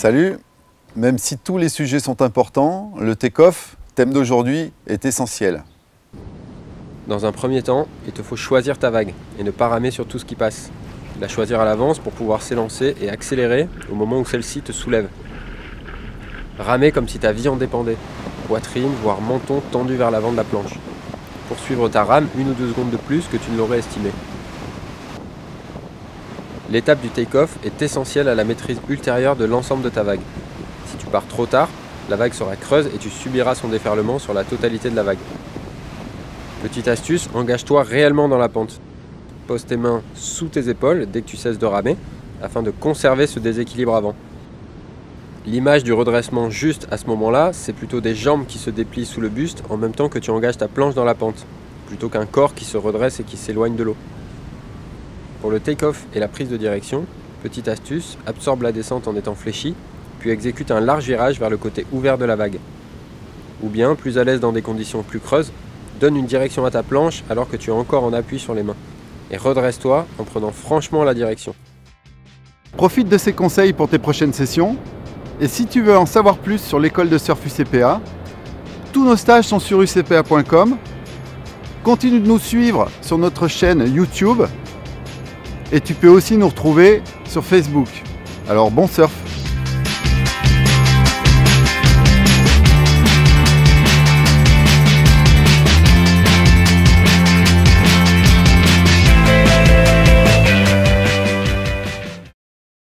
Salut! Même si tous les sujets sont importants, le take-off, thème d'aujourd'hui, est essentiel. Dans un premier temps, il te faut choisir ta vague et ne pas ramer sur tout ce qui passe. La choisir à l'avance pour pouvoir s'élancer et accélérer au moment où celle-ci te soulève. Ramer comme si ta vie en dépendait, poitrine voire menton tendu vers l'avant de la planche. Poursuivre ta rame 1 ou 2 secondes de plus que tu ne l'aurais estimé. L'étape du take-off est essentielle à la maîtrise ultérieure de l'ensemble de ta vague. Si tu pars trop tard, la vague sera creuse et tu subiras son déferlement sur la totalité de la vague. Petite astuce, engage-toi réellement dans la pente. Pose tes mains sous tes épaules dès que tu cesses de ramer, afin de conserver ce déséquilibre avant. L'image du redressement juste à ce moment-là, c'est plutôt des jambes qui se déplient sous le buste en même temps que tu engages ta planche dans la pente, plutôt qu'un corps qui se redresse et qui s'éloigne de l'eau. Pour le take-off et la prise de direction, petite astuce, absorbe la descente en étant fléchi, puis exécute un large virage vers le côté ouvert de la vague. Ou bien, plus à l'aise dans des conditions plus creuses, donne une direction à ta planche alors que tu es encore en appui sur les mains. Et redresse-toi en prenant franchement la direction. Profite de ces conseils pour tes prochaines sessions. Et si tu veux en savoir plus sur l'école de surf UCPA, tous nos stages sont sur ucpa.com. Continue de nous suivre sur notre chaîne YouTube. Et tu peux aussi nous retrouver sur Facebook. Alors bon surf!